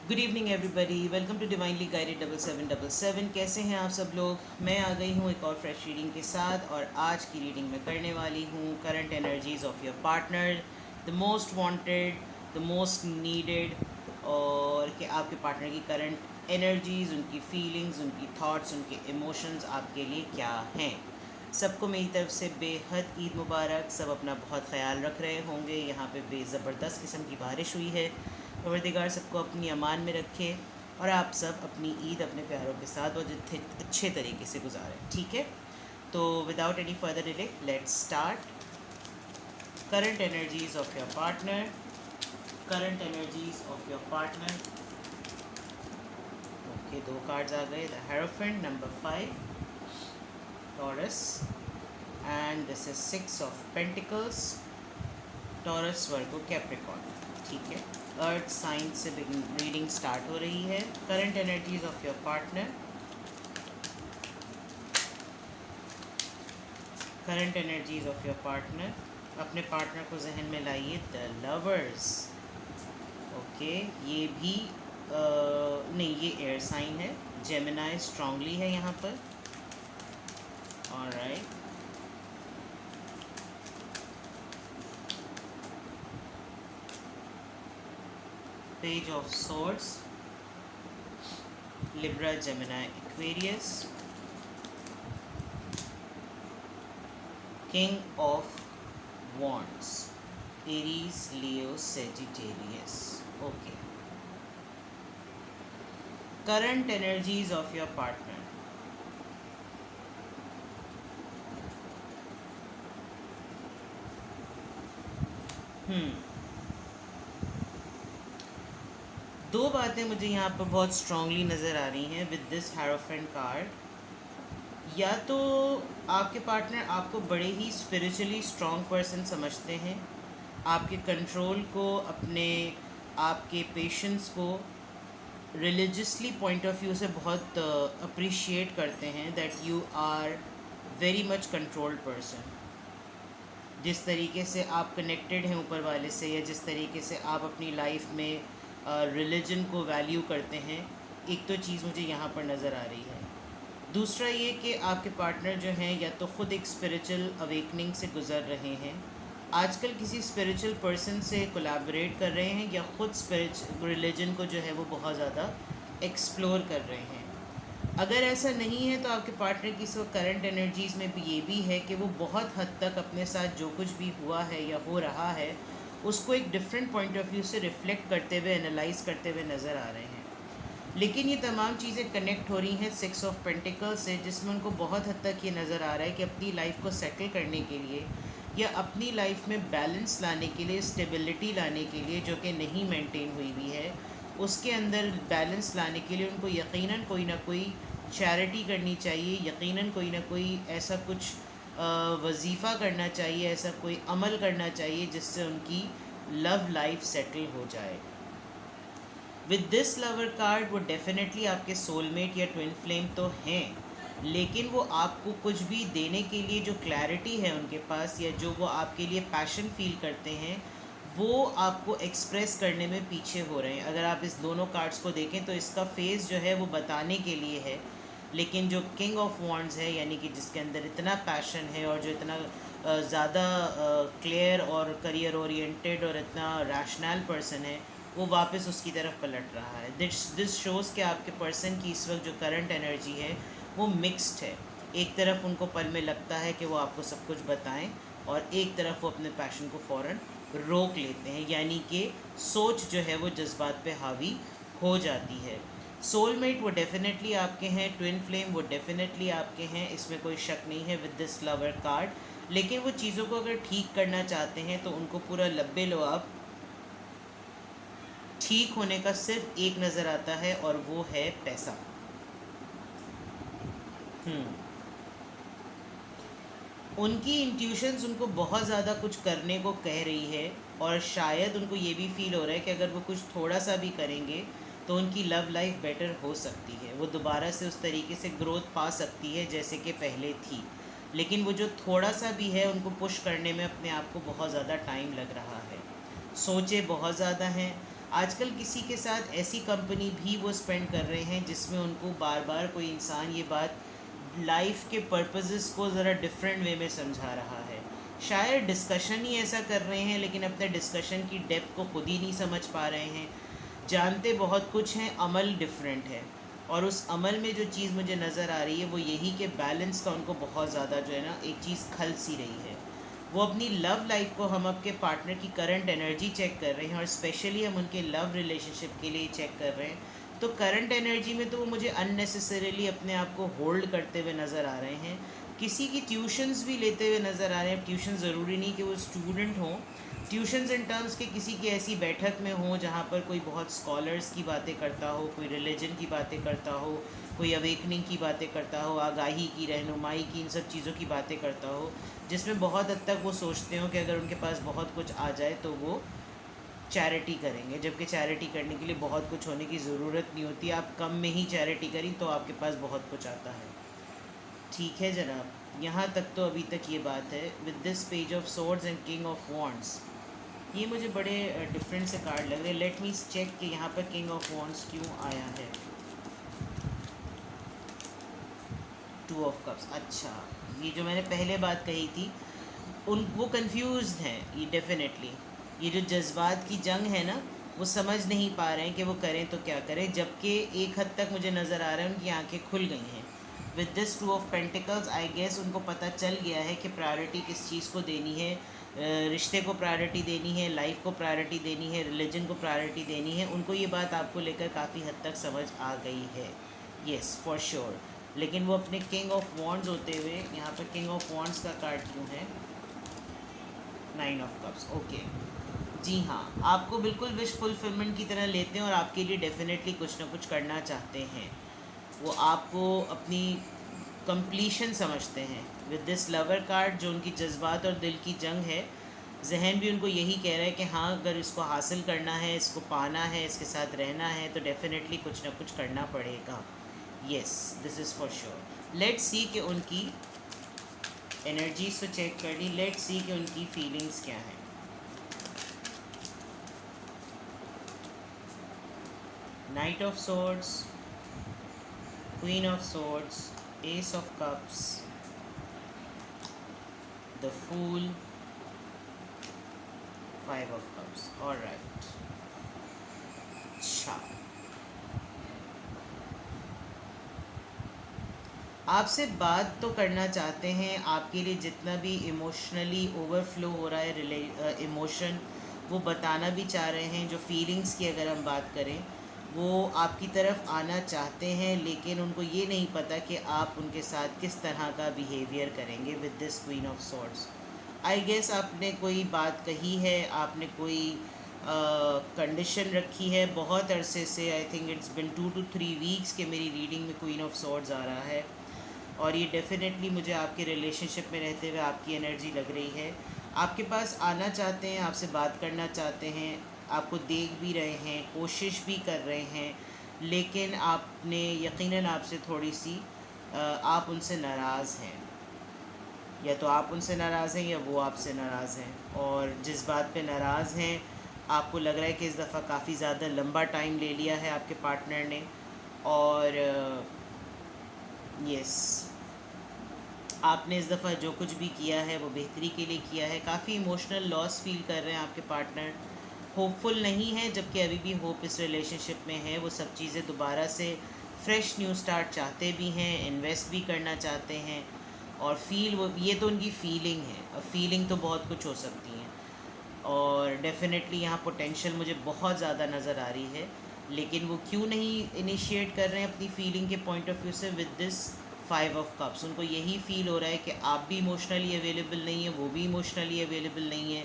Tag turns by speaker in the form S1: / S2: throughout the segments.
S1: Good evening everybody, welcome to divinely guided 7777। कैसे हैं आप सब लोग। मैं आ गई हूँ एक और फ्रेश रीडिंग के साथ, और आज की रीडिंग में करने वाली हूँ current energies of your partner, the most wanted, the most needed. और कि आपके पार्टनर की करंट एनर्जीज, उनकी फीलिंग्स, उनकी थॉट्स, उनके इमोशंस आपके लिए क्या हैं। सबको मेरी तरफ से बेहद ईद मुबारक। सब अपना बहुत ख्याल रख रहे होंगे। यहाँ पे ज़बरदस्त किस्म की बारिश हुई है। परवरदिगार सबको अपनी अमान में रखे और आप सब अपनी ईद अपने प्यारों के साथ बहुत अच्छे तरीके से गुजारें। ठीक है, तो without any further delay let's start. Current energies of your partner, current energies of your partner. Okay, दो कार्ड्स आ गए। The hierophant, number 5, taurus, and this is 6 of pentacles, taurus, Virgo, Capricorn. ठीक है, अर्थ साइन से reading start हो रही है। Current energies of your partner, current energies of your partner. अपने partner को जहन में लाइए। The lovers. ओके, ये भी नहीं, ये एयर साइन है। जेमिनाई स्ट्रांगली है यहाँ पर। Alright, page of swords, Libra, Gemini, Aquarius, king of wands, Aries, Leo, Sagittarius. Okay, current energies of your partner. दो बातें मुझे यहाँ पर बहुत स्ट्रांगली नज़र आ रही हैं विद दिस हेरोफेंट कार्ड। या तो आपके पार्टनर आपको बड़े ही स्पिरिचुअली स्ट्रॉन्ग पर्सन समझते हैं, आपके कंट्रोल को, अपने आपके पेशेंस को रिलीजियसली पॉइंट ऑफ व्यू से बहुत अप्रिशिएट करते हैं, that you are very much controlled person. जिस तरीके से आप कनेक्टेड हैं ऊपर वाले से, या जिस तरीके से आप अपनी लाइफ में रिलीजन को वैल्यू करते हैं, एक तो चीज़ मुझे यहाँ पर नज़र आ रही है। दूसरा ये कि आपके पार्टनर जो हैं या तो ख़ुद एक स्पिरिचुअल अवेकनिंग से गुज़र रहे हैं, आजकल किसी स्पिरिचुअल पर्सन से कोलैबोरेट कर रहे हैं, या ख़ुद स्पिरिचुअल रिलीजन को जो है वो बहुत ज़्यादा एक्सप्लोर कर रहे हैं। अगर ऐसा नहीं है तो आपके पार्टनर की इस वक्त करंट एनर्जीज़ में भी ये भी है कि वो बहुत हद तक अपने साथ जो कुछ भी हुआ है या हो रहा है उसको एक डिफरेंट पॉइंट ऑफ व्यू से रिफ़्लेक्ट करते हुए, एनालाइज करते हुए नज़र आ रहे हैं। लेकिन ये तमाम चीज़ें कनेक्ट हो रही हैं 6 ऑफ पेंटिकल्स से, जिसमें उनको बहुत हद तक ये नज़र आ रहा है कि अपनी लाइफ को सेटल करने के लिए, या अपनी लाइफ में बैलेंस लाने के लिए, स्टेबिलिटी लाने के लिए, जो कि नहीं मेंटेन हुई हुई है, उसके अंदर बैलेंस लाने के लिए उनको यकीनन कोई ना कोई चैरिटी करनी चाहिए, यकीनन कोई ना कोई ऐसा कुछ वजीफ़ा करना चाहिए, ऐसा कोई अमल करना चाहिए जिससे उनकी लव लाइफ सेटल हो जाए। विद दिस लवर कार्ड वो डेफिनेटली आपके सोलमेट या ट्विन फ्लेम तो हैं, लेकिन वो आपको कुछ भी देने के लिए जो क्लैरिटी है उनके पास, या जो वो आपके लिए पैशन फील करते हैं, वो आपको एक्सप्रेस करने में पीछे हो रहे हैं। अगर आप इस दोनों कार्ड्स को देखें तो इसका फेस जो है वो बताने के लिए है, लेकिन जो किंग ऑफ वॉन्ड्स है, यानी कि जिसके अंदर इतना पैशन है और जो इतना ज़्यादा क्लियर और करियर ओरिएंटेड और इतना रैशनल पर्सन है, वो वापस उसकी तरफ पलट रहा है। दिस शोज़ कि आपके पर्सन की इस वक्त जो करंट एनर्जी है वो मिक्स्ड है। एक तरफ उनको पल में लगता है कि वो आपको सब कुछ बताएं, और एक तरफ वो अपने पैशन को फ़ौरन रोक लेते हैं, यानी कि सोच जो है वो जज्बात पे हावी हो जाती है। सोलमेट वो डेफिनेटली आपके हैं, ट्विन फ्लेम वो डेफिनेटली आपके हैं, इसमें कोई शक नहीं है विद दिस लवर कार्ड। लेकिन वो चीज़ों को अगर ठीक करना चाहते हैं तो उनको पूरा लब्बे लो आप ठीक होने का सिर्फ एक नज़र आता है, और वो है पैसा। उनकी इंट्यूशंस उनको बहुत ज़्यादा कुछ करने को कह रही है, और शायद उनको ये भी फील हो रहा है कि अगर वो कुछ थोड़ा सा भी करेंगे तो उनकी लव लाइफ बेटर हो सकती है, वो दोबारा से उस तरीके से ग्रोथ पा सकती है जैसे कि पहले थी। लेकिन वो जो थोड़ा सा भी है उनको पुश करने में अपने आप को बहुत ज़्यादा टाइम लग रहा है। सोचें बहुत ज़्यादा हैं, आजकल किसी के साथ ऐसी कंपनी भी वो स्पेंड कर रहे हैं जिसमें उनको बार बार कोई इंसान ये बात लाइफ के पर्पसेस को ज़रा डिफरेंट वे में समझा रहा है। शायद डिस्कशन ही ऐसा कर रहे हैं, लेकिन अपने डिस्कशन की डेप्थ को खुद ही नहीं समझ पा रहे हैं। जानते बहुत कुछ हैं, अमल डिफरेंट है। और उस अमल में जो चीज़ मुझे नज़र आ रही है वो यही कि बैलेंस का उनको बहुत ज़्यादा जो है ना एक चीज़ खल सी रही है। वो अपनी लव लाइफ को, हम आपके पार्टनर की करंट एनर्जी चेक कर रहे हैं और स्पेशली हम उनके लव रिलेशनशिप के लिए चेक कर रहे हैं। तो करंट एनर्जी में तो वो मुझे अननेसेसरीली अपने आप को होल्ड करते हुए नज़र आ रहे हैं। किसी की ट्यूशन्स भी लेते हुए नज़र आ रहे हैं। ट्यूशन ज़रूरी नहीं कि वो स्टूडेंट हों, ट्यूशन्स इन टर्म्स के किसी की ऐसी बैठक में हो जहाँ पर कोई बहुत स्कॉलर्स की बातें करता हो, कोई रिलीजन की बातें करता हो, कोई अवेकनिंग की बातें करता हो, आगाही की, रहनुमाई की, इन सब चीज़ों की बातें करता हो, जिसमें बहुत हद तक वो सोचते हो कि अगर उनके पास बहुत कुछ आ जाए तो वो चैरिटी करेंगे, जबकि चैरिटी करने के लिए बहुत कुछ होने की ज़रूरत नहीं होती। आप कम में ही चैरिटी करी तो आपके पास बहुत कुछ आता है। ठीक है जनाब, यहाँ तक तो अभी तक ये बात है। With this page of swords and king of wands, ये मुझे बड़े डिफरेंट से कार्ड लग रहे हैं। लेट मी चेक कि यहाँ पर किंग ऑफ वॉन्ड्स क्यों आया है। टू ऑफ कप्स, अच्छा, ये जो मैंने पहले बात कही थी, उन वो कंफ्यूज्ड हैं ये डेफिनेटली। ये जो जज्बात की जंग है ना, वो समझ नहीं पा रहे हैं कि वो करें तो क्या करें, जबकि एक हद तक मुझे नज़र आ रहा है उनकी आंखें खुल गई हैं। With this two of pentacles I guess उनको पता चल गया है कि प्रायोरिटी किस चीज़ को देनी है। रिश्ते को प्रायोरिटी देनी है, लाइफ को प्रायोरिटी देनी है, रिलीजन को प्रायोरिटी देनी है। उनको ये बात आपको लेकर काफ़ी हद तक समझ आ गई है, येस फॉर श्योर। लेकिन वो अपने किंग ऑफ वॉन्ड्स होते हुए, यहाँ पर किंग ऑफ वॉन्ड्स का कार्ड क्यों है, नाइन ऑफ कप्स, ओके। जी हाँ, आपको बिल्कुल विश फुलफिलमेंट की तरह लेते हैं और आपके लिए डेफिनेटली कुछ ना कुछ करना चाहते हैं। वो आपको अपनी कंप्लीशन समझते हैं। विद दिस लवर कार्ड, जो उनकी जज्बात और दिल की जंग है, जहन भी उनको यही कह रहा है कि हाँ, अगर इसको हासिल करना है, इसको पाना है, इसके साथ रहना है, तो डेफिनेटली कुछ ना कुछ करना पड़ेगा। Yes, this is for sure. Let's see कि उनकी एनर्जीज तो चेक कर ली, लेट्स सी कि उनकी फीलिंग्स क्या हैं। Knight of swords, queen of swords, ace of cups, the fool, five of cups, alright. अच्छा, आपसे बात तो करना चाहते हैं, आपके लिए जितना भी इमोशनली ओवरफ्लो हो रहा है इमोशन, वो बताना भी चाह रहे हैं। जो फीलिंग्स की अगर हम बात करें, वो आपकी तरफ आना चाहते हैं, लेकिन उनको ये नहीं पता कि आप उनके साथ किस तरह का बिहेवियर करेंगे। With this queen of swords, I guess आपने कोई बात कही है, आपने कोई कंडीशन रखी है बहुत अरसे से। I think it's been 2 to 3 weeks के मेरी रीडिंग में क्वीन ऑफ सॉर्ड्स आ रहा है, और ये डेफिनेटली मुझे आपके रिलेशनशिप में रहते हुए आपकी एनर्जी लग रही है। आपके पास आना चाहते हैं, आपसे बात करना चाहते हैं, आपको देख भी रहे हैं, कोशिश भी कर रहे हैं, लेकिन आपने यकीनन आपसे थोड़ी सी आप उनसे नाराज़ हैं, या तो आप उनसे नाराज़ हैं या वो आपसे नाराज़ हैं। और जिस बात पे नाराज़ हैं, आपको लग रहा है कि इस दफ़ा काफ़ी ज़्यादा लंबा टाइम ले लिया है आपके पार्टनर ने, और यस, आपने इस दफ़ा जो कुछ भी किया है वो बेहतरी के लिए किया है। काफ़ी इमोशनल लॉस फील कर रहे हैं आपके पार्टनर, होपफुल नहीं है, जबकि अभी भी होप इस रिलेशनशिप में है। वो सब चीज़ें दोबारा से फ्रेश न्यू स्टार्ट चाहते भी हैं, इन्वेस्ट भी करना चाहते हैं, और वो ये तो उनकी फीलिंग है। अब फीलिंग तो बहुत कुछ हो सकती हैं, और डेफिनेटली यहाँ पोटेंशियल मुझे बहुत ज़्यादा नज़र आ रही है, लेकिन वो क्यों नहीं इनिशिएट कर रहे हैं अपनी फीलिंग के पॉइंट ऑफ व्यू से। With this five of cups, उनको यही फील हो रहा है कि आप भी इमोशनली अवेलेबल नहीं है, वो भी इमोशनली अवेलेबल नहीं है,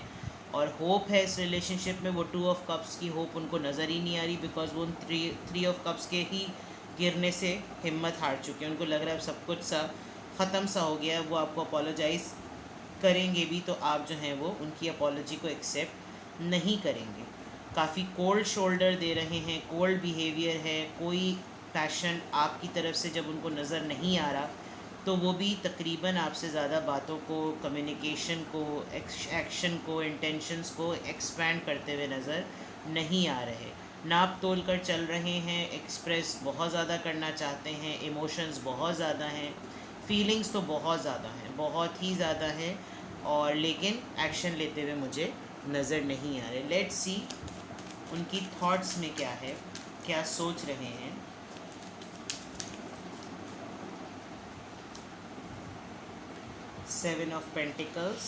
S1: और होप है इस रिलेशनशिप में। वो टू ऑफ कप्स की होप उनको नज़र ही नहीं आ रही, बिकॉज वो उन थ्री ऑफ कप्स के ही गिरने से हिम्मत हार चुके हैं। उनको लग रहा है सब कुछ सा ख़त्म सा हो गया है। वो आपको अपोलोजाइज़ करेंगे भी तो आप जो हैं वो उनकी अपॉलोजी को एक्सेप्ट नहीं करेंगे। काफ़ी कोल्ड शोल्डर दे रहे हैं, कोल्ड बिहेवियर है, कोई पैशन आपकी तरफ से जब उनको नज़र नहीं आ रहा, तो वो भी तकरीबन आपसे ज़्यादा बातों को, कम्युनिकेशन को, एक्शन को, इंटेंशंस को एक्सपैंड करते हुए नज़र नहीं आ रहे। नाप तोल कर चल रहे हैं, एक्सप्रेस बहुत ज़्यादा करना चाहते हैं, इमोशंस बहुत ज़्यादा हैं, फीलिंग्स तो बहुत ज़्यादा हैं, बहुत ही ज़्यादा है, और लेकिन एक्शन लेते हुए मुझे नज़र नहीं आ रहे। लेट्स सी उनकी थॉट्स में क्या है, क्या सोच रहे हैं। सेवन ऑफ पेंटिकल्स,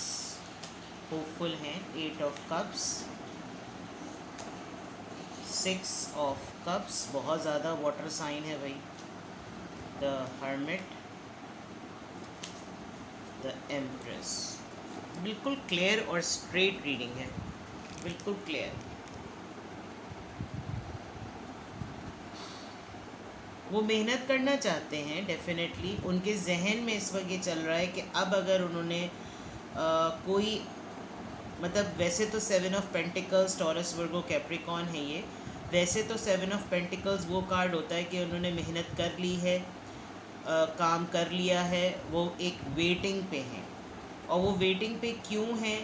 S1: होपफुल हैं। Eight of cups, six of cups, बहुत ज़्यादा वाटर साइन है भाई। The hermit, the empress. बिल्कुल क्लियर और स्ट्रेट रीडिंग है, बिल्कुल क्लियर। वो मेहनत करना चाहते हैं डेफिनेटली। उनके जहन में इस वक्त ये चल रहा है कि अब अगर उन्होंने कोई, मतलब वैसे तो seven of pentacles Taurus Virgo Capricorn है ये, वैसे तो सेवन ऑफ पेंटिकल्स वो कार्ड होता है कि उन्होंने मेहनत कर ली है, काम कर लिया है, वो एक वेटिंग पे हैं। और वो वेटिंग पे क्यों है?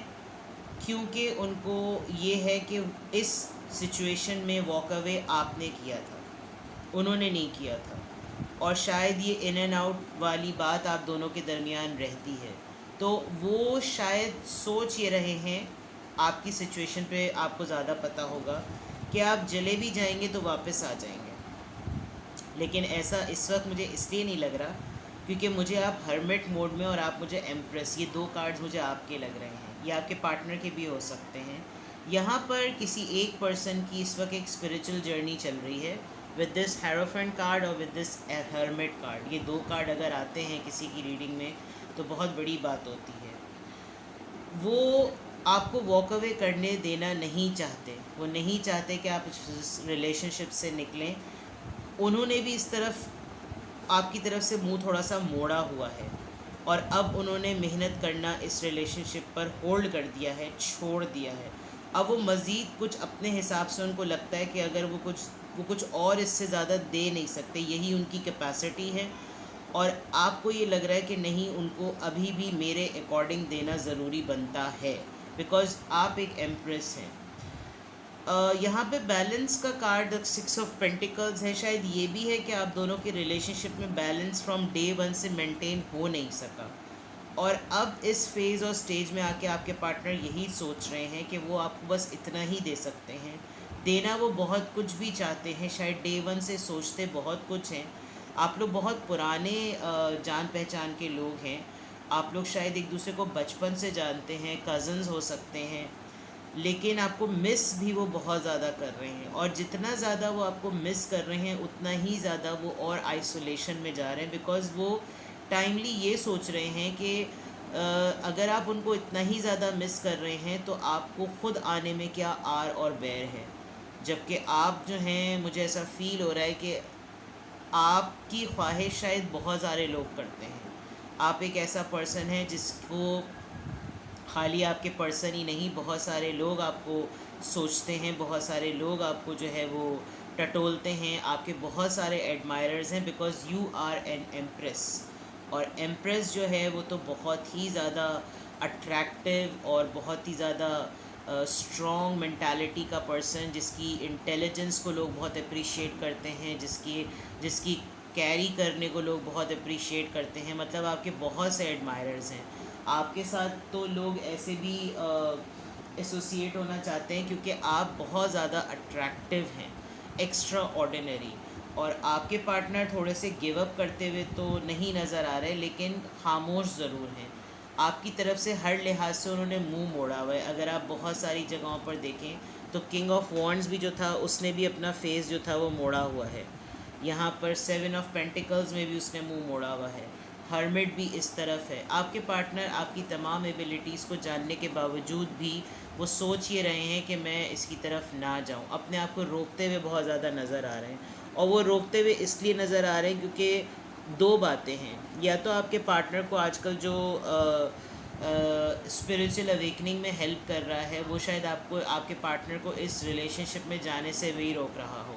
S1: क्योंकि उनको ये है कि इस सिचुएशन में वॉक अवे आपने किया था, उन्होंने नहीं किया था, और शायद ये इन एंड आउट वाली बात आप दोनों के दरमियान रहती है। तो वो शायद सोच ये रहे हैं, आपकी सिचुएशन पे आपको ज़्यादा पता होगा कि आप जले भी जाएंगे तो वापस आ जाएंगे, लेकिन ऐसा इस वक्त मुझे इसलिए नहीं लग रहा क्योंकि मुझे आप हर्मिट मोड में और आप मुझे एम्प्रेस, ये दो कार्ड्स मुझे आपके लग रहे हैं। ये आपके पार्टनर के भी हो सकते हैं। यहाँ पर किसी एक पर्सन की इस वक्त एक स्पिरिचुअल जर्नी चल रही है विद दिस हेरोफेंट कार्ड और विद दिस हर्मिट कार्ड। ये दो कार्ड अगर आते हैं किसी की रीडिंग में तो बहुत बड़ी बात होती है। वो आपको वॉक अवे करने देना नहीं चाहते, वो नहीं चाहते कि आप इस रिलेशनशिप से निकलें। उन्होंने भी इस तरफ आपकी तरफ से मुंह थोड़ा सा मोड़ा हुआ है, और अब उन्होंने मेहनत करना इस रिलेशनशिप पर होल्ड कर दिया है, छोड़ दिया है। अब वो मज़ीद कुछ अपने हिसाब से उनको लगता है कि अगर वो कुछ और इससे ज़्यादा दे नहीं सकते, यही उनकी कैपेसिटी है। और आपको ये लग रहा है कि नहीं, उनको अभी भी मेरे अकॉर्डिंग देना ज़रूरी बनता है, बिकॉज़ आप एक एम्प्रेस हैं। यहाँ पे बैलेंस का कार्ड सिक्स ऑफ पेंटिकल्स है। शायद ये भी है कि आप दोनों के रिलेशनशिप में बैलेंस फ्रॉम डे वन से मेंटेन हो नहीं सका, और अब इस फेज़ और स्टेज में आके आपके पार्टनर यही सोच रहे हैं कि वो आपको बस इतना ही दे सकते हैं। देना वो बहुत कुछ भी चाहते हैं, शायद डे वन से सोचते बहुत कुछ हैं। आप लोग बहुत पुराने जान पहचान के लोग हैं। आप लोग शायद एक दूसरे को बचपन से जानते हैं, कज़न्स हो सकते हैं, लेकिन आपको मिस भी वो बहुत ज़्यादा कर रहे हैं। और जितना ज़्यादा वो आपको मिस कर रहे हैं उतना ही ज़्यादा वो और आइसोलेशन में जा रहे हैं, बिकॉज़ वो टाइमली ये सोच रहे हैं कि अगर आप उनको इतना ही ज़्यादा मिस कर रहे हैं तो आपको ख़ुद आने में क्या आर और बैर है। जबकि आप जो हैं, मुझे ऐसा फ़ील हो रहा है कि आपकी ख्वाहिश शायद बहुत सारे लोग करते हैं। आप एक ऐसा पर्सन है जिसको खाली आपके पर्सन ही नहीं, बहुत सारे लोग आपको सोचते हैं, बहुत सारे लोग आपको जो है वो टटोलते हैं, आपके बहुत सारे एडमायरर्स हैं, because you are an empress. और एम्प्रेस जो है वो तो बहुत ही ज़्यादा अट्रैक्टिव और बहुत ही ज़्यादा स्ट्रॉन्ग मेंटालिटी का पर्सन, जिसकी इंटेलिजेंस को लोग बहुत अप्रिशिएट करते हैं, जिसकी कैरी करने को लोग बहुत अप्रिशिएट करते हैं। मतलब आपके बहुत से एडमायरर्स हैं। आपके साथ तो लोग ऐसे भी एसोसिएट होना चाहते हैं क्योंकि आप बहुत ज़्यादा अट्रैक्टिव हैं, एक्स्ट्रा ऑर्डिनरी। और आपके पार्टनर थोड़े से गिव अप करते हुए तो नहीं नज़र आ रहे, लेकिन खामोश ज़रूर हैं। आपकी तरफ से हर लिहाज से उन्होंने मुंह मोड़ा हुआ है। अगर आप बहुत सारी जगहों पर देखें तो किंग ऑफ वॉन्ड्स भी जो था उसने भी अपना फेस जो था वो मोड़ा हुआ है। यहाँ पर सेवन ऑफ पेंटिकल्स में भी उसने मुंह मोड़ा हुआ है। हर्मिट भी इस तरफ है। आपके पार्टनर आपकी तमाम एबिलिटीज़ को जानने के बावजूद भी वो सोच ये रहे हैं कि मैं इसकी तरफ ना जाऊं, अपने आप को रोकते हुए बहुत ज़्यादा नज़र आ रहे हैं। और वो रोकते हुए इसलिए नज़र आ रहे हैं क्योंकि दो बातें हैं। या तो आपके पार्टनर को आजकल जो स्पिरिचुअल अवेकनिंग में हेल्प कर रहा है वो शायद आपके पार्टनर को इस रिलेशनशिप में जाने से भी रोक रहा हो।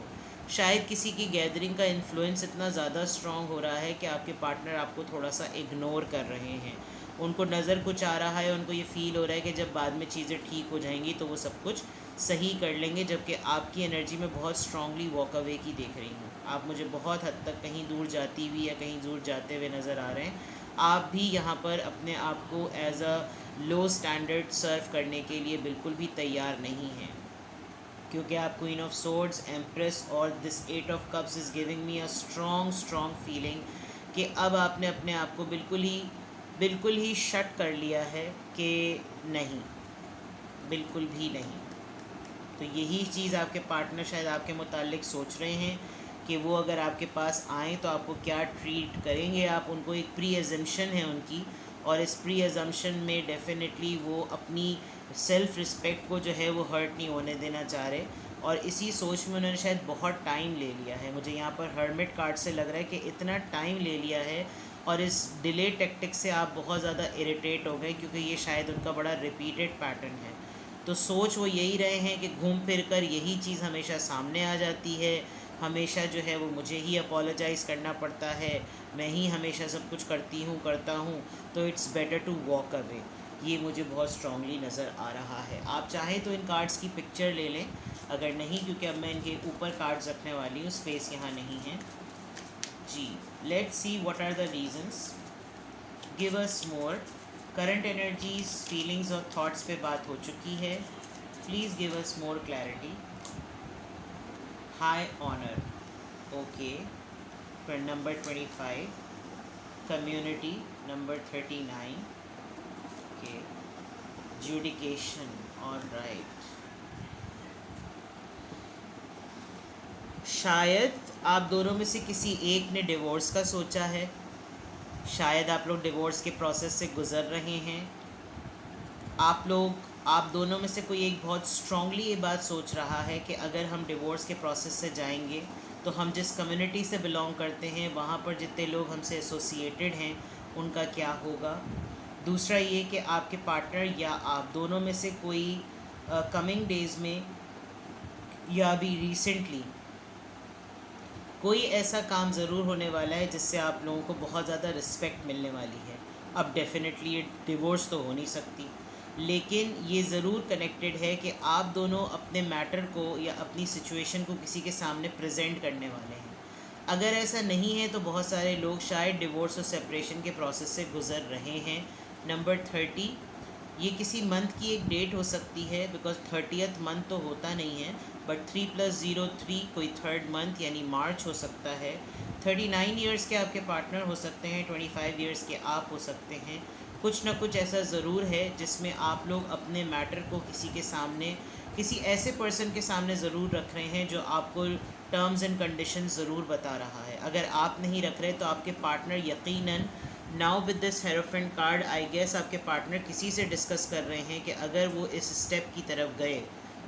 S1: शायद किसी की गैदरिंग का इन्फ्लुएंस इतना ज़्यादा स्ट्रॉन्ग हो रहा है कि आपके पार्टनर आपको थोड़ा सा इग्नोर कर रहे हैं। उनको नज़र कुछ आ रहा है, उनको ये फ़ील हो रहा है कि जब बाद में चीज़ें ठीक हो जाएंगी तो वो सब कुछ सही कर लेंगे, जबकि आपकी एनर्जी में बहुत स्ट्रांगली वॉक अवे की देख रही हूँ। आप मुझे बहुत हद तक कहीं दूर जाती हुई या कहीं दूर जाते हुए नज़र आ रहे हैं। आप भी यहाँ पर अपने आप को एज अ लो स्टैंडर्ड सर्व करने के लिए बिल्कुल भी तैयार नहीं हैं, क्योंकि आप क्वीन ऑफ सोर्ड्स, एम्प्रेस और this eight of cups is giving me a strong feeling कि अब आपने अपने आप को बिल्कुल ही शट कर लिया है कि नहीं, बिल्कुल भी नहीं। तो यही चीज़ आपके पार्टनर शायद आपके मुतालिक सोच रहे हैं कि वो अगर आपके पास आएँ तो आपको क्या ट्रीट करेंगे। आप उनको एक प्री एजम्पशन है उनकी, और इस प्री एजम्पशन में डेफिनेटली वो अपनी सेल्फ़ रिस्पेक्ट को जो है वो हर्ट नहीं होने देना चाह रहे, और इसी सोच में उन्होंने शायद बहुत टाइम ले लिया है। मुझे यहाँ पर हर्मिट कार्ड से लग रहा है कि इतना टाइम ले लिया है, और इस डिले टेक्टिक से आप बहुत ज़्यादा इरिटेट हो गए, क्योंकि ये शायद उनका बड़ा रिपीटेड पैटर्न है। तो सोच वो यही रहे हैं कि घूम फिर कर यही चीज़ हमेशा सामने आ जाती है, हमेशा जो है वो मुझे ही अपोलोजाइज़ करना पड़ता है, मैं ही हमेशा सब कुछ करता हूँ, तो it's better to walk away. ये मुझे बहुत स्ट्रांगली नज़र आ रहा है। आप चाहें तो इन कार्ड्स की पिक्चर ले लें, अगर नहीं, क्योंकि अब मैं इनके ऊपर कार्ड्स रखने वाली हूँ, स्पेस यहाँ नहीं है जी। Let's see what are the reasons, give us more. Current energies, feelings और थॉट्स पे बात हो चुकी है, please give us more clarity. High honour, okay, फिर नंबर 25, कम्युनिटी नंबर 39, ओके, जुडिकेशन, ऑलराइट। शायद आप दोनों में से किसी एक ने डिवोर्स का सोचा है, शायद आप लोग डिवोर्स के प्रोसेस से गुज़र रहे हैं। आप दोनों में से कोई एक बहुत स्ट्रांगली ये बात सोच रहा है कि अगर हम डिवोर्स के प्रोसेस से जाएंगे तो हम जिस कम्युनिटी से बिलोंग करते हैं वहाँ पर जितने लोग हमसे एसोसिएटेड हैं उनका क्या होगा। दूसरा ये कि आपके पार्टनर या आप दोनों में से कोई कमिंग डेज़ में या अभी रिसेंटली कोई ऐसा काम ज़रूर होने वाला है जिससे आप लोगों को बहुत ज़्यादा रिस्पेक्ट मिलने वाली है। अब डेफिनेटली ये डिवोर्स तो हो नहीं सकती, लेकिन ये ज़रूर कनेक्टेड है कि आप दोनों अपने मैटर को या अपनी सिचुएशन को किसी के सामने प्रेजेंट करने वाले हैं। अगर ऐसा नहीं है तो बहुत सारे लोग शायद डिवोर्स और सेपरेशन के प्रोसेस से गुज़र रहे हैं। नंबर 30, ये किसी मंथ की एक डेट हो सकती है, बिकॉज 30th मंथ तो होता नहीं है, बट 3 + 0 3 कोई थर्ड मंथ यानी मार्च हो सकता है। 39 ईयर्स के आपके पार्टनर हो सकते हैं, 25 ईयर्स के आप हो सकते हैं। कुछ ना कुछ ऐसा ज़रूर है जिसमें आप लोग अपने मैटर को किसी के सामने, किसी ऐसे पर्सन के सामने ज़रूर रख रहे हैं जो आपको टर्म्स एंड कंडीशंस ज़रूर बता रहा है। अगर आप नहीं रख रहे तो आपके पार्टनर यकीनन, now with this hierophant card, I guess आपके पार्टनर किसी से डिस्कस कर रहे हैं कि अगर वो इस स्टेप की तरफ गए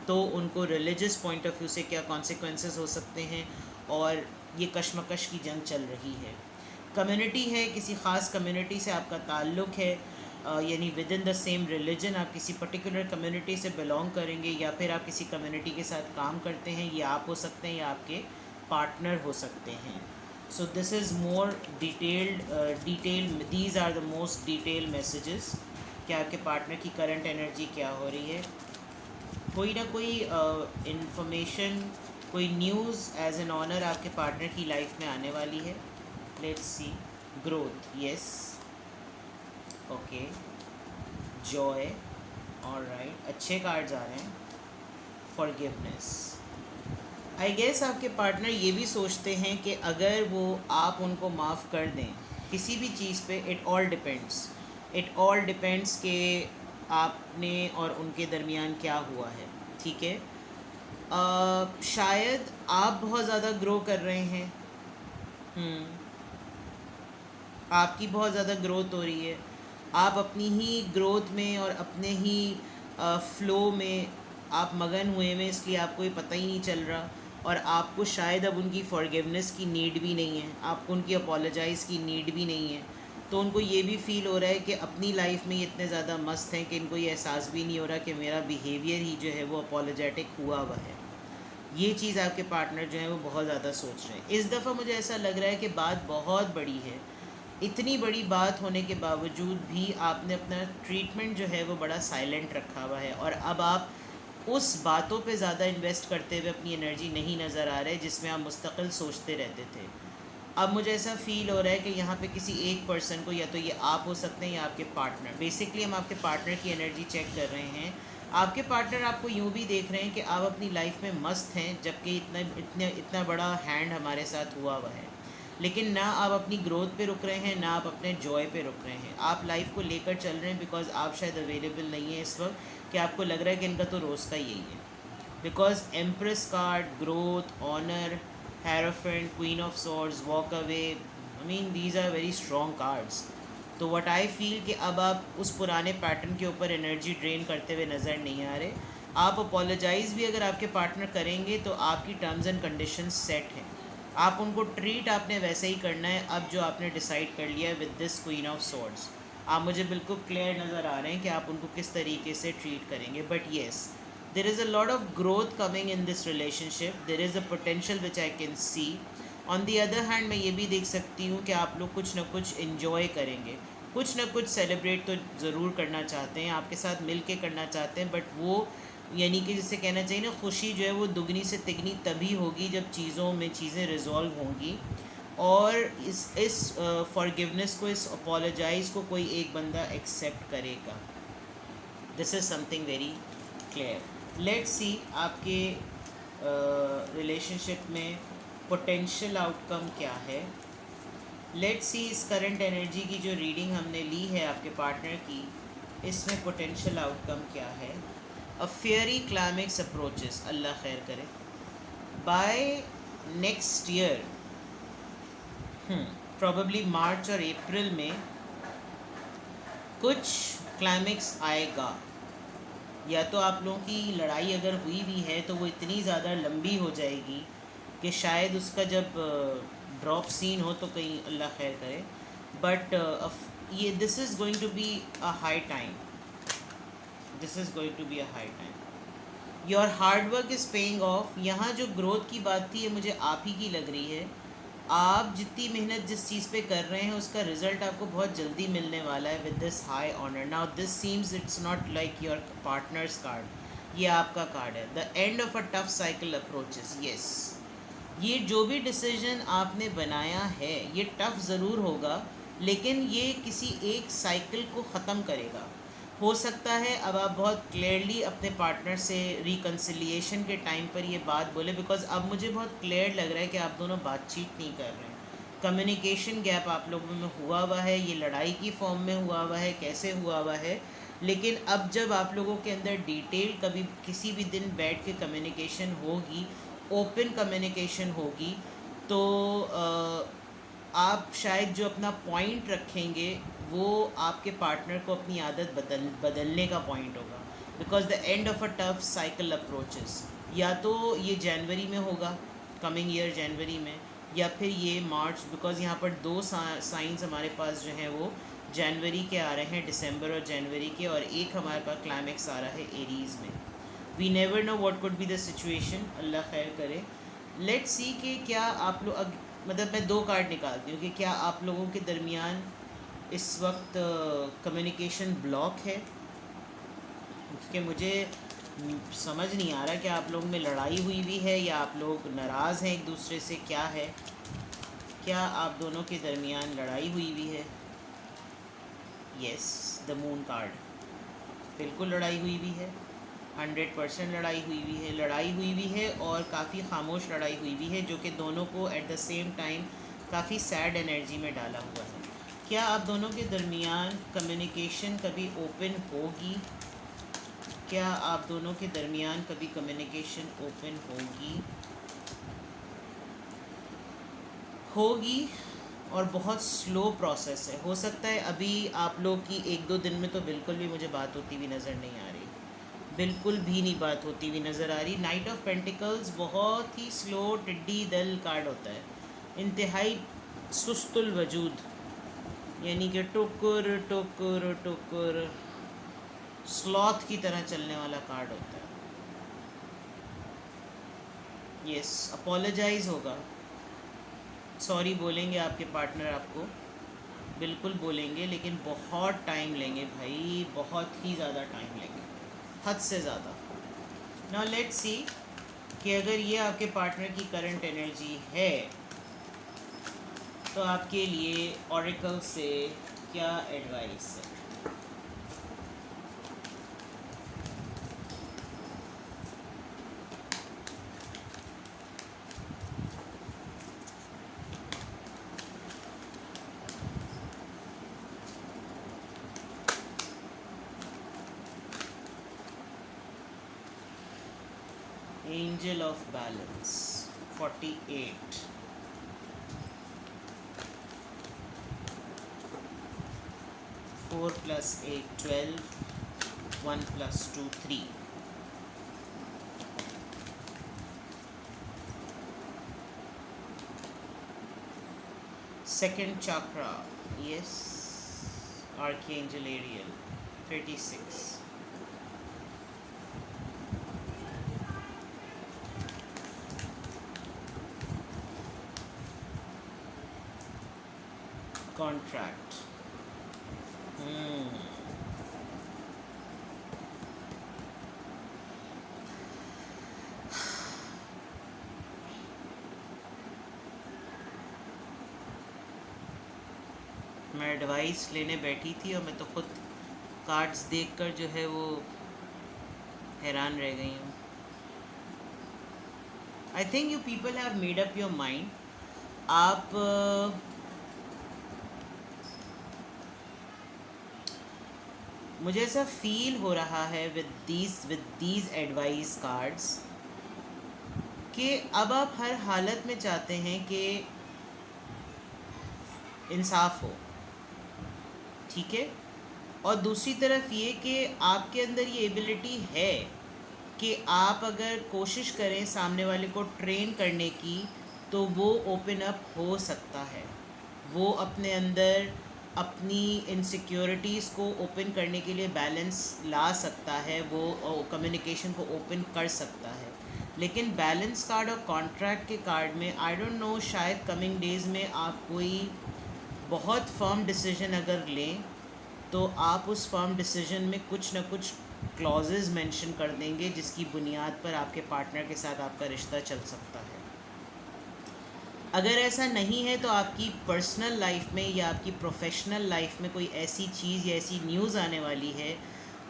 S1: तो उनको रिलीजियस पॉइंट ऑफ व्यू से क्या कॉन्सिक्वेंसेस हो सकते हैं, और ये कशमकश की जंग चल रही है। कम्युनिटी है, किसी ख़ास कम्युनिटी से आपका ताल्लुक़ है, यानी with in the same religion आप किसी पर्टिकुलर कम्युनिटी से बिलोंग करेंगे, या फिर आप किसी कम्युनिटी के साथ काम करते हैं, ये आप हो सकते हैं या आपके पार्टनर हो सकते हैं। So this is more detail, these are the most detail messages कि आपके पार्टनर की करंट एनर्जी क्या हो रही है। कोई ना कोई इंफॉर्मेशन, कोई न्यूज़ एज एन ऑनर आपके पार्टनर की लाइफ में आने वाली है। Let's see, growth, yes, okay, Joy, alright, अच्छे कार्ड्स आ रहे हैं। फॉरगिवनेस, आई गेस आपके पार्टनर ये भी सोचते हैं कि अगर वो आप उनको माफ़ कर दें किसी भी चीज़ पे, इट ऑल डिपेंड्स कि आपने और उनके दरमियान क्या हुआ है, ठीक है। शायद आप बहुत ज़्यादा ग्रो कर रहे हैं, आपकी बहुत ज़्यादा ग्रोथ हो रही है, आप अपनी ही ग्रोथ में और अपने ही फ्लो में आप मगन हुए हैं, इसलिए आपको ये पता ही नहीं चल रहा, और आपको शायद अब उनकी फॉरगिवनेस की नीड भी नहीं है, आपको उनकी अपोलोजाइज़ की नीड भी नहीं है। तो उनको ये भी फ़ील हो रहा है कि अपनी लाइफ में ये इतने ज़्यादा मस्त हैं कि इनको ये एहसास भी नहीं हो रहा कि मेरा बिहेवियर ही जो है वो अपोलोजेटिक हुआ हुआ है। ये चीज़ आपके पार्टनर जो है वो बहुत ज़्यादा सोच रहे हैं। इस दफ़ा मुझे ऐसा लग रहा है कि बात बहुत बड़ी है, इतनी बड़ी बात होने के बावजूद भी आपने अपना ट्रीटमेंट जो है वो बड़ा साइलेंट रखा हुआ है, और अब आप उस बातों पे ज़्यादा इन्वेस्ट करते हुए अपनी एनर्जी नहीं नज़र आ रहे जिसमें आप मुस्तकिल सोचते रहते थे। अब मुझे ऐसा फ़ील हो रहा है कि यहाँ पे किसी एक पर्सन को, या तो ये आप हो सकते हैं या आपके पार्टनर, बेसिकली हम आपके पार्टनर की एनर्जी चेक कर रहे हैं। आपके पार्टनर आपको यूँ भी देख रहे हैं कि आप अपनी लाइफ में मस्त हैं, जबकि इतना बड़ा हैंड हमारे साथ हुआ है, लेकिन ना आप अपनी ग्रोथ पे रुक रहे हैं, ना आप अपने जॉय पे रुक रहे हैं। आप लाइफ को लेकर चल रहे हैं बिकॉज आप शायद अवेलेबल नहीं है इस वक्त, कि आपको लग रहा है कि इनका तो रोज़ का यही है। Because empress card, growth, honour, hierophant, queen of swords, walk away, I mean these are very strong cards. तो व्हाट आई फील कि अब आप उस पुराने पैटर्न के ऊपर एनर्जी ड्रेन करते हुए नज़र नहीं आ रहे। आप अपोलोजाइज़ भी अगर आपके पार्टनर करेंगे तो आपकी टर्म्स एंड कंडीशंस सेट हैं, आप उनको ट्रीट आपने वैसे ही करना है। अब जो आपने डिसाइड कर लिया है with this queen of swords, आप मुझे बिल्कुल क्लियर नज़र आ रहे हैं कि आप उनको किस तरीके से ट्रीट करेंगे। But yes, there is a lot of growth coming in this relationship, there is a potential which I can see. On the other hand, मैं ये भी देख सकती हूँ कि आप लोग कुछ ना कुछ enjoy करेंगे, कुछ ना कुछ सेलिब्रेट तो ज़रूर करना चाहते हैं, आपके साथ मिल के करना चाहते हैं। बट वो यानी कि जिसे कहना चाहिए ना, खुशी जो है वो दुगनी से तिगनी तभी होगी जब चीज़ों में चीज़ें रिजॉल्व होंगी, और इस फॉरगिवनेस को, इस अपोलोजाइज़ को कोई एक बंदा एक्सेप्ट करेगा। This is something very clear. Let's see आपके रिलेशनशिप में पोटेंशियल आउटकम क्या है। लेट्स सी इस करंट एनर्जी की जो रीडिंग हमने ली है आपके पार्टनर की, इसमें पोटेंशियल आउटकम क्या है। अ फेयरी क्लाइमेक्स अप्रोचेस, अल्लाह खैर करे, बाय नेक्स्ट ईयर प्रॉबेबली मार्च और अप्रैल में कुछ क्लाइमेक्स आएगा। या तो आप लोगों की लड़ाई अगर हुई भी है तो वो इतनी ज़्यादा लंबी हो जाएगी कि शायद उसका जब ड्रॉप सीन हो तो कहीं अल्लाह खैर करे। बट ये this is going to be a high time, this is going to be a high time. Your hard work is paying off. यहाँ जो ग्रोथ की बात थी ये मुझे आप ही की लग रही है। आप जितनी मेहनत जिस चीज़ पे कर रहे हैं उसका रिज़ल्ट आपको बहुत जल्दी मिलने वाला है with this high honour. Now this seems it's not like your partner's card, ये आपका कार्ड है। The end of a tough cycle approaches, yes, ये जो भी डिसीजन आपने बनाया है ये टफ ज़रूर होगा, लेकिन ये किसी एक साइकिल को ख़त्म करेगा। हो सकता है अब आप बहुत क्लियरली अपने पार्टनर से रिकन्सिलिएशन के टाइम पर ये बात बोले, बिकॉज अब मुझे बहुत क्लियर लग रहा है कि आप दोनों बातचीत नहीं कर रहे हैं। कम्युनिकेशन गैप आप लोगों में हुआ है, ये लड़ाई की फॉर्म में हुआ है, कैसे हुआ है। लेकिन अब जब आप लोगों के अंदर डिटेल कभी किसी भी दिन बैठ के कम्युनिकेशन होगी, ओपन कम्युनिकेशन होगी, तो आप शायद जो अपना पॉइंट रखेंगे वो आपके पार्टनर को अपनी आदत बदलने का पॉइंट होगा। Because the end of a tough cycle approaches, या तो ये जनवरी में होगा, कमिंग ईयर जनवरी में, या फिर ये मार्च, बिकॉज यहाँ पर दो साइंस हमारे पास जो हैं वो जनवरी के आ रहे हैं, दिसंबर और जनवरी के, और एक हमारे पास क्लाइमेक्स आ रहा है एरीज़ में। We never know what could be the situation, अल्लाह खैर करे। लेट्स सी कि क्या आप लोग, मतलब मैं दो कार्ड निकालती हूँ कि क्या आप लोगों के दरमियान इस वक्त कम्युनिकेशन ब्लॉक है, क्योंकि मुझे समझ नहीं आ रहा कि आप लोगों में लड़ाई हुई भी है या आप लोग नाराज़ हैं एक दूसरे से, क्या है। क्या आप दोनों के दरमियान लड़ाई हुई भी है। यस, द मून कार्ड, बिल्कुल लड़ाई हुई भी है, 100% लड़ाई हुई भी है, और काफ़ी खामोश लड़ाई हुई भी है, जो कि दोनों को एट द सेम टाइम काफ़ी सैड एनर्जी में डाला हुआ है। क्या आप दोनों के दरमियान कम्युनिकेशन कभी ओपन होगी। क्या आप दोनों के दरमियान कभी कम्युनिकेशन ओपन होगी, और बहुत स्लो प्रोसेस है। हो सकता है अभी आप लोग की एक दो दिन में तो बिल्कुल भी मुझे बात होती हुई नज़र नहीं आ रही, बिल्कुल भी नहीं बात होती हुई नज़र आ रही। नाइट ऑफ पेंटिकल्स बहुत ही स्लो टिड्डी दल कार्ड होता है, इंतहाई सुस्तुल वजूद, यानी कि टुकुर टुकुर टुकुर स्लॉथ की तरह चलने वाला कार्ड होता है। यस, अपोलोजाइज़ होगा, सॉरी बोलेंगे आपके पार्टनर आपको, बिल्कुल बोलेंगे, लेकिन बहुत टाइम लेंगे भाई, बहुत ही ज़्यादा टाइम लेंगे, हद से ज़्यादा। नाउ लेट्स सी कि अगर ये आपके पार्टनर की करंट एनर्जी है तो आपके लिए ऑरेकल से क्या एडवाइस है। Angel of Balance 48, 4 plus 8 12, 1 plus 2 3. Second chakra, yes, Archangel Ariel 36. Contract. मैं एडवाइस लेने बैठी थी और मैं तो खुद कार्ड्स देखकर जो है वो हैरान रह गई हूँ। I think you people have made up your mind. आप मुझे ऐसा फील हो रहा है विद दीज एडवाइस कार्ड्स कि अब आप हर हालत में चाहते हैं कि इंसाफ हो, ठीक है। और दूसरी तरफ ये कि आपके अंदर ये एबिलिटी है कि आप अगर कोशिश करें सामने वाले को ट्रेन करने की तो वो ओपन अप हो सकता है, वो अपने अंदर अपनी इनसिक्योरिटीज़ को ओपन करने के लिए बैलेंस ला सकता है, वो कम्युनिकेशन को ओपन कर सकता है। लेकिन बैलेंस कार्ड और कॉन्ट्रैक्ट के कार्ड में आई डोंट नो, शायद कमिंग डेज़ में आप कोई बहुत फर्म डिसीजन अगर लें तो आप उस फर्म डिसीजन में कुछ ना कुछ क्लॉजेज मेंशन कर देंगे जिसकी बुनियाद पर आपके पार्टनर के साथ आपका रिश्ता चल सकता है। अगर ऐसा नहीं है तो आपकी पर्सनल लाइफ में या आपकी प्रोफेशनल लाइफ में कोई ऐसी चीज़ या ऐसी न्यूज़ आने वाली है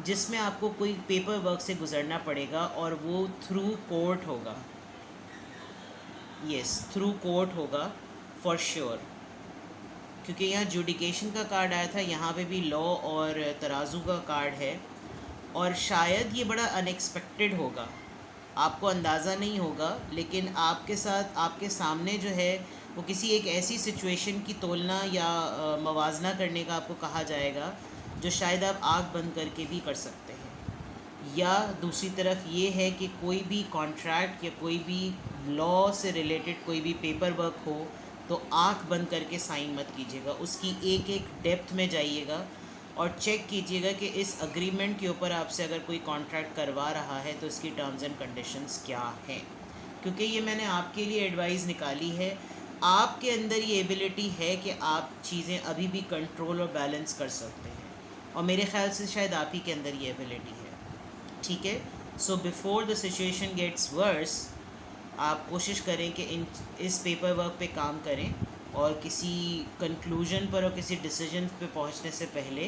S1: जिसमें आपको कोई पेपर वर्क से गुजरना पड़ेगा और वो थ्रू कोर्ट होगा। यस, थ्रू कोर्ट होगा फॉर श्योर, क्योंकि यहाँ जुडिकेशन का कार्ड आया था, यहाँ पे भी लॉ और तराजू का कार्ड है। और शायद ये बड़ा अनएक्सपेक्टेड होगा, आपको अंदाज़ा नहीं होगा, लेकिन आपके साथ आपके सामने जो है वो किसी एक ऐसी सिचुएशन की तोलना या मवाजना करने का आपको कहा जाएगा जो शायद आप आँख बंद करके भी कर सकते हैं। या दूसरी तरफ ये है कि कोई भी कॉन्ट्रैक्ट या कोई भी लॉ से रिलेटेड कोई भी पेपर वर्क हो तो आँख बंद करके साइन मत कीजिएगा, उसकी एक एक डेप्थ में जाइएगा और चेक कीजिएगा कि इस अग्रीमेंट के ऊपर आपसे अगर कोई कॉन्ट्रैक्ट करवा रहा है तो इसकी टर्म्स एंड कंडीशंस क्या हैं। क्योंकि ये मैंने आपके लिए एडवाइस निकाली है, आपके अंदर ये एबिलिटी है कि आप चीज़ें अभी भी कंट्रोल और बैलेंस कर सकते हैं, और मेरे ख्याल से शायद आप ही के अंदर ये एबिलिटी है, ठीक है। So before the situation gets worse, आप कोशिश करें कि इस पेपर वर्क पे काम करें और किसी कंक्लूजन पर और किसी डिसीजन पे पहुंचने से पहले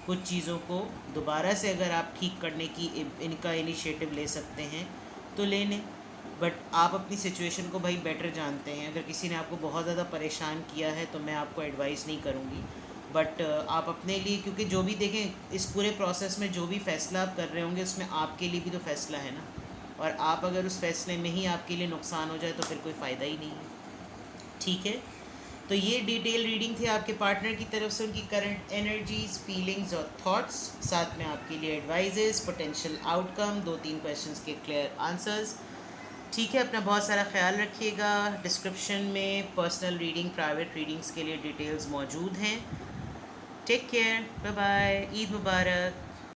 S1: कुछ चीज़ों को दोबारा से अगर आप ठीक करने की इनका इनिशिएटिव ले सकते हैं तो ले लें। बट आप अपनी सिचुएशन को भाई बेटर जानते हैं, अगर किसी ने आपको बहुत ज़्यादा परेशान किया है तो मैं आपको एडवाइस नहीं करूँगी, बट आप अपने लिए, क्योंकि जो भी देखें इस पूरे प्रोसेस में जो भी फ़ैसला आप कर रहे होंगे उसमें आपके लिए भी तो फ़ैसला है ना, और आप अगर उस फैसले में ही आपके लिए नुकसान हो जाए तो फिर कोई फ़ायदा ही नहीं है, ठीक है। तो ये डिटेल रीडिंग थी आपके पार्टनर की तरफ से, उनकी करंट एनर्जीज, फीलिंग्स और थॉट्स, साथ में आपके लिए एडवाइजेस, पोटेंशियल आउटकम, 2-3 क्वेश्चंस के क्लियर आंसर्स, ठीक है। अपना बहुत सारा ख्याल रखिएगा। डिस्क्रिप्शन में पर्सनल रीडिंग, प्राइवेट रीडिंग्स के लिए डिटेल्स मौजूद हैं। टेक केयर, बाय बाय, ईद मुबारक।